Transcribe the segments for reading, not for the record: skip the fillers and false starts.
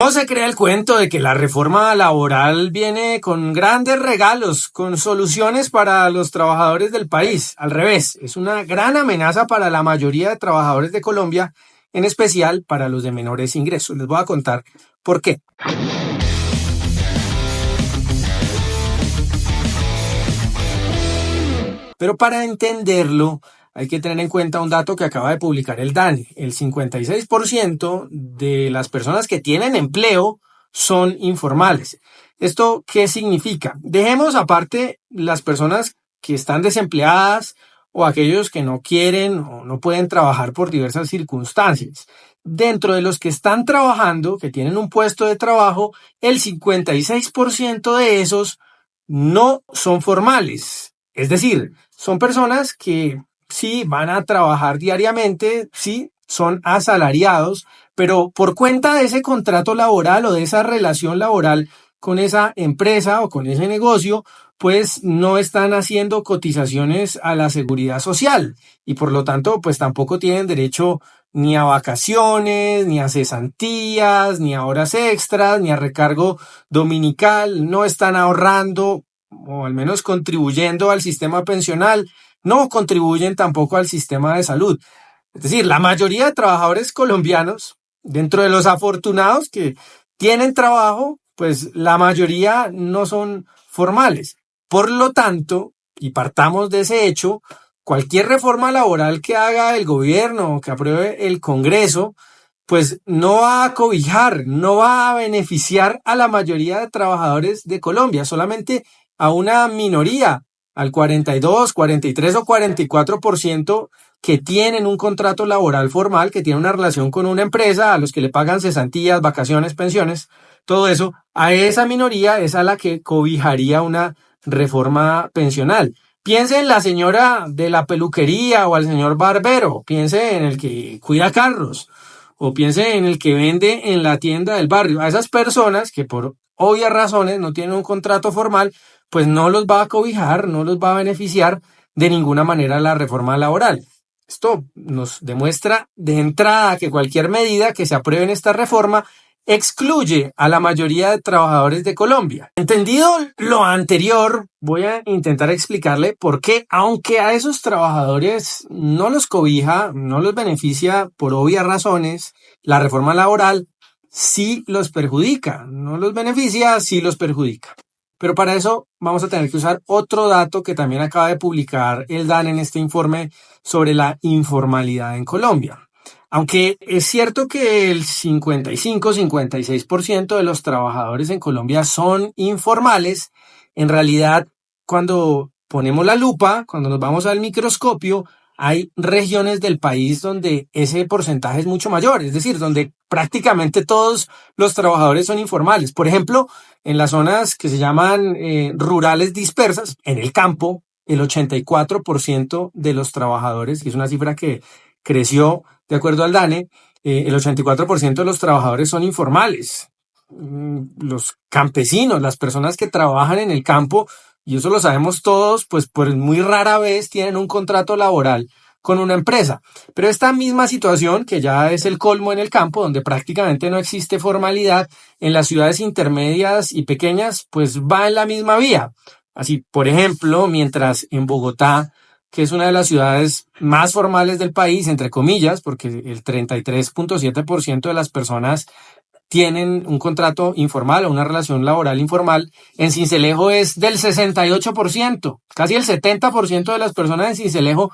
No se crea el cuento de que la reforma laboral viene con grandes regalos, con soluciones para los trabajadores del país. Al revés, es una gran amenaza para la mayoría de trabajadores de Colombia, en especial para los de menores ingresos. Les voy a contar por qué. Pero para entenderlo, hay que tener en cuenta un dato que acaba de publicar el DANE. El 56% de las personas que tienen empleo son informales. ¿Esto qué significa? Dejemos aparte las personas que están desempleadas o aquellos que no quieren o no pueden trabajar por diversas circunstancias. Dentro de los que están trabajando, que tienen un puesto de trabajo, el 56% de esos no son formales. Es decir, son personas que sí van a trabajar diariamente, sí son asalariados, pero por cuenta de ese contrato laboral o de esa relación laboral con esa empresa o con ese negocio, pues no están haciendo cotizaciones a la seguridad social y por lo tanto pues tampoco tienen derecho ni a vacaciones, ni a cesantías, ni a horas extras, ni a recargo dominical, no están ahorrando o al menos contribuyendo al sistema pensional, no contribuyen tampoco al sistema de salud. Es decir, la mayoría de trabajadores colombianos, dentro de los afortunados que tienen trabajo, pues la mayoría no son formales. Por lo tanto, y partamos de ese hecho, cualquier reforma laboral que haga el gobierno o que apruebe el Congreso, pues no va a cobijar, no va a beneficiar a la mayoría de trabajadores de Colombia, solamente a una minoría, al 42, 43 o 44% que tienen un contrato laboral formal, que tienen una relación con una empresa, a los que le pagan cesantías, vacaciones, pensiones, todo eso, a esa minoría es a la que cobijaría una reforma pensional. Piense en la señora de la peluquería o al señor barbero, piense en el que cuida carros o piense en el que vende en la tienda del barrio. A esas personas que por obvias razones no tienen un contrato formal, pues no los va a cobijar, no los va a beneficiar de ninguna manera la reforma laboral. Esto nos demuestra de entrada que cualquier medida que se apruebe en esta reforma excluye a la mayoría de trabajadores de Colombia. Entendido lo anterior, voy a intentar explicarle por qué, aunque a esos trabajadores no los cobija, no los beneficia por obvias razones, la reforma laboral sí los perjudica, no los beneficia, sí los perjudica. Pero para eso vamos a tener que usar otro dato que también acaba de publicar el DANE en este informe sobre la informalidad en Colombia. Aunque es cierto que el 55-56% de los trabajadores en Colombia son informales, en realidad cuando ponemos la lupa, cuando nos vamos al microscopio, hay regiones del país donde ese porcentaje es mucho mayor, es decir, donde prácticamente todos los trabajadores son informales. Por ejemplo, en las zonas que se llaman rurales dispersas, en el campo, el 84% de los trabajadores, que es una cifra que creció de acuerdo al DANE, el 84% de los trabajadores son informales. Los campesinos, las personas que trabajan en el campo, y eso lo sabemos todos, pues muy rara vez tienen un contrato laboral con una empresa. Pero esta misma situación, que ya es el colmo en el campo, donde prácticamente no existe formalidad, en las ciudades intermedias y pequeñas, pues va en la misma vía. Así, por ejemplo, mientras en Bogotá, que es una de las ciudades más formales del país, entre comillas, porque el 33.7% de las personas tienen un contrato informal o una relación laboral informal, en Sincelejo es del 68%. Casi el 70% de las personas en Sincelejo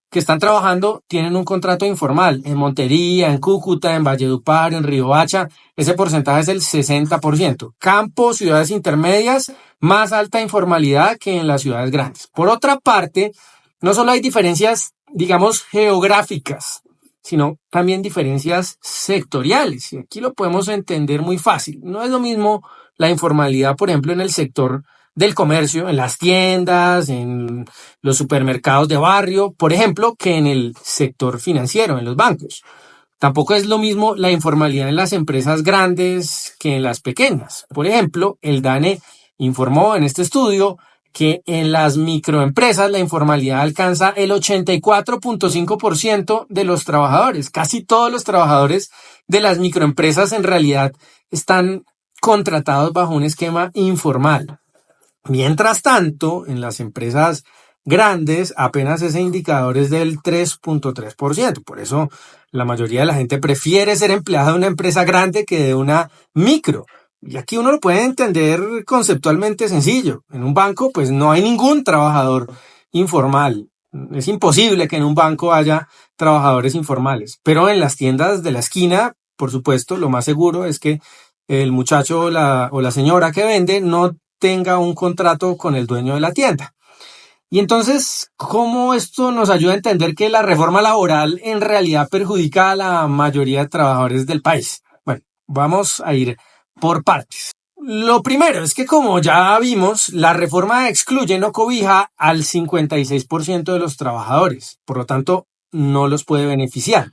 que están trabajando tienen un contrato informal. En Montería, en Cúcuta, en Valledupar, en Riohacha, ese porcentaje es del 60%. Campo, ciudades intermedias, más alta informalidad que en las ciudades grandes. Por otra parte, no solo hay diferencias, digamos, geográficas, sino también diferencias sectoriales. Y aquí lo podemos entender muy fácil. No es lo mismo la informalidad, por ejemplo, en el sector del comercio, en las tiendas, en los supermercados de barrio, por ejemplo, que en el sector financiero, en los bancos. Tampoco es lo mismo la informalidad en las empresas grandes que en las pequeñas. Por ejemplo, el DANE informó en este estudio que en las microempresas la informalidad alcanza el 84.5% de los trabajadores. Casi todos los trabajadores de las microempresas en realidad están contratados bajo un esquema informal. Mientras tanto, en las empresas grandes apenas ese indicador es del 3.3%. Por eso la mayoría de la gente prefiere ser empleada de una empresa grande que de una micro. Y aquí uno lo puede entender conceptualmente sencillo. En un banco, pues no hay ningún trabajador informal. Es imposible que en un banco haya trabajadores informales. Pero en las tiendas de la esquina, por supuesto, lo más seguro es que el muchacho o la señora que vende no tenga un contrato con el dueño de la tienda. Y entonces, ¿cómo esto nos ayuda a entender que la reforma laboral en realidad perjudica a la mayoría de trabajadores del país? Bueno, vamos a ir por partes. Lo primero es que, como ya vimos, la reforma excluye, no cobija al 56% de los trabajadores, por lo tanto, no los puede beneficiar.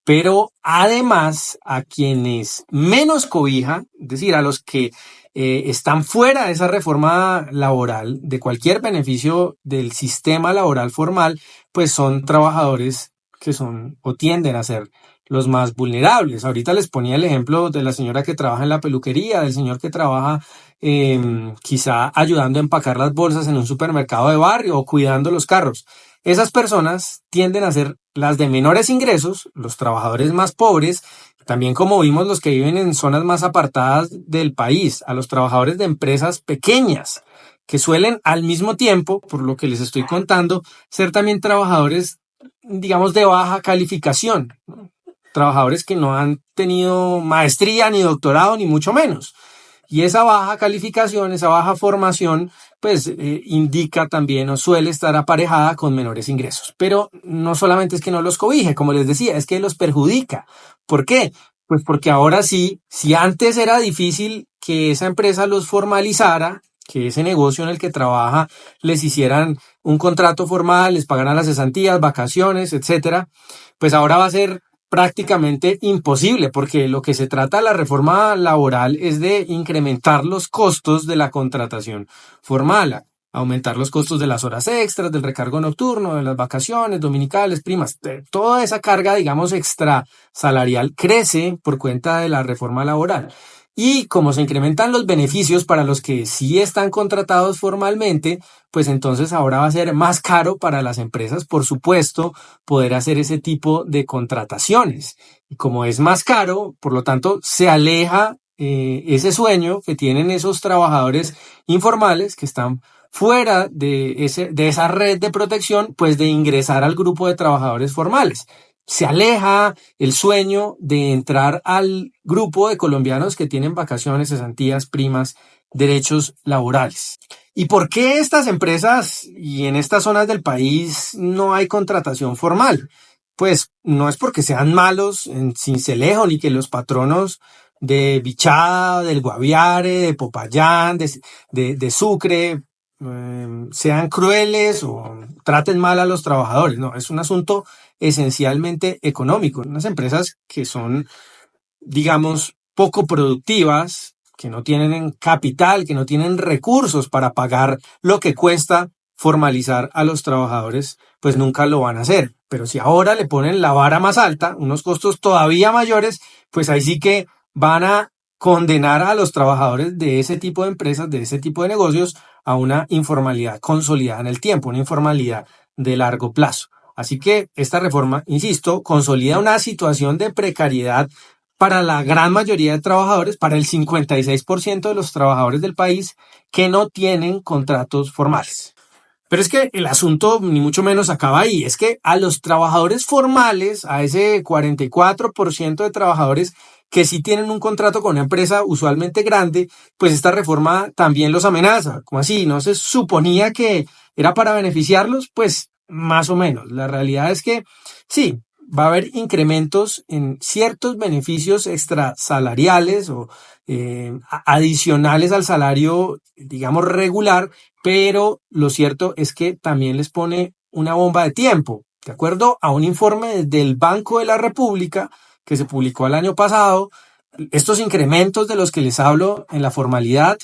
Pero además, a quienes menos cobija, es decir, a los que están fuera de esa reforma laboral, de cualquier beneficio del sistema laboral formal, pues son trabajadores que son o tienden a ser los más vulnerables. Ahorita les ponía el ejemplo de la señora que trabaja en la peluquería, del señor que trabaja quizá ayudando a empacar las bolsas en un supermercado de barrio o cuidando los carros. Esas personas tienden a ser las de menores ingresos, los trabajadores más pobres, también como vimos los que viven en zonas más apartadas del país, a los trabajadores de empresas pequeñas, que suelen al mismo tiempo, por lo que les estoy contando, ser también trabajadores, digamos, de baja calificación, ¿no? Trabajadores que no han tenido maestría ni doctorado, ni mucho menos. Y esa baja calificación, esa baja formación, pues indica también o suele estar aparejada con menores ingresos. Pero no solamente es que no los cobije, como les decía, es que los perjudica. ¿Por qué? Pues porque ahora sí, si antes era difícil que esa empresa los formalizara, que ese negocio en el que trabaja les hicieran un contrato formal, les pagaran las cesantías, vacaciones, etcétera, pues ahora va a ser prácticamente imposible, porque lo que se trata de la reforma laboral es de incrementar los costos de la contratación formal, aumentar los costos de las horas extras, del recargo nocturno, de las vacaciones dominicales, primas. Toda esa carga, digamos, extra salarial crece por cuenta de la reforma laboral. Y como se incrementan los beneficios para los que sí están contratados formalmente, pues entonces ahora va a ser más caro para las empresas, por supuesto, poder hacer ese tipo de contrataciones. Y como es más caro, por lo tanto, se aleja ese sueño que tienen esos trabajadores informales que están fuera de esa red de protección, pues de ingresar al grupo de trabajadores formales. Se aleja el sueño de entrar al grupo de colombianos que tienen vacaciones, cesantías, primas, derechos laborales. ¿Y por qué estas empresas y en estas zonas del país no hay contratación formal? Pues no es porque sean malos en Sincelejo, ni que los patronos de Bichada, del Guaviare, de Popayán, de Sucre, sean crueles o traten mal a los trabajadores. No, es un asunto esencialmente económico. Unas empresas que son, digamos, poco productivas, que no tienen capital, que no tienen recursos para pagar lo que cuesta formalizar a los trabajadores, pues nunca lo van a hacer. Pero si ahora le ponen la vara más alta, unos costos todavía mayores, pues ahí sí que van a condenar a los trabajadores de ese tipo de empresas, de ese tipo de negocios, a una informalidad consolidada en el tiempo, una informalidad de largo plazo. Así que esta reforma, insisto, consolida una situación de precariedad para la gran mayoría de trabajadores, para el 56% de los trabajadores del país que no tienen contratos formales. Pero es que el asunto ni mucho menos acaba ahí, es que a los trabajadores formales, a ese 44% de trabajadores que sí tienen un contrato con una empresa usualmente grande, pues esta reforma también los amenaza. ¿Cómo así? ¿No se suponía que era para beneficiarlos? Pues más o menos. La realidad es que sí, va a haber incrementos en ciertos beneficios extrasalariales o adicionales al salario, digamos, regular, pero lo cierto es que también les pone una bomba de tiempo. De acuerdo a un informe del Banco de la República que se publicó el año pasado, Estos incrementos de los que les hablo en la formalidad,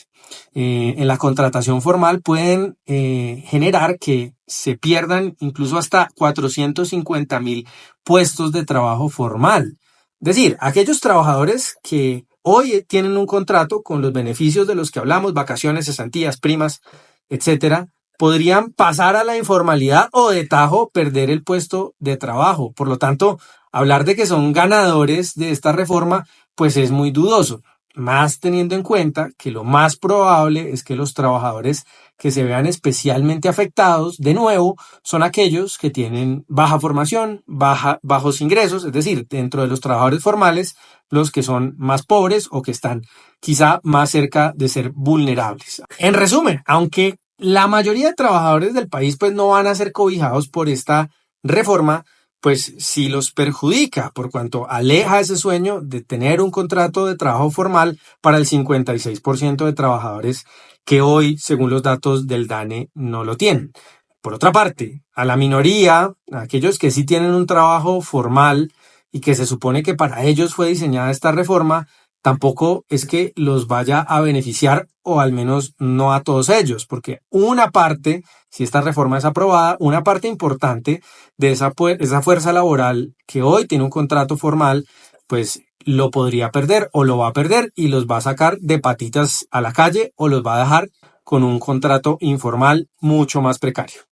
en la contratación formal, pueden generar que se pierdan incluso hasta 450.000 puestos de trabajo formal. Es decir, aquellos trabajadores que hoy tienen un contrato con los beneficios de los que hablamos, vacaciones, cesantías, primas, etcétera, podrían pasar a la informalidad o de tajo perder el puesto de trabajo. Por lo tanto, hablar de que son ganadores de esta reforma, pues es muy dudoso, más teniendo en cuenta que lo más probable es que los trabajadores que se vean especialmente afectados, de nuevo, son aquellos que tienen baja formación, bajos ingresos, es decir, dentro de los trabajadores formales, los que son más pobres o que están quizá más cerca de ser vulnerables. En resumen, aunque la mayoría de trabajadores del país pues no van a ser cobijados por esta reforma, pues sí los perjudica por cuanto aleja ese sueño de tener un contrato de trabajo formal para el 56% de trabajadores que hoy, según los datos del DANE, no lo tienen. Por otra parte, a la minoría, a aquellos que sí tienen un trabajo formal y que se supone que para ellos fue diseñada esta reforma, tampoco es que los vaya a beneficiar, o al menos no a todos ellos, porque una parte, si esta reforma es aprobada, una parte importante de esa fuerza laboral que hoy tiene un contrato formal, pues lo podría perder o lo va a perder y los va a sacar de patitas a la calle o los va a dejar con un contrato informal mucho más precario.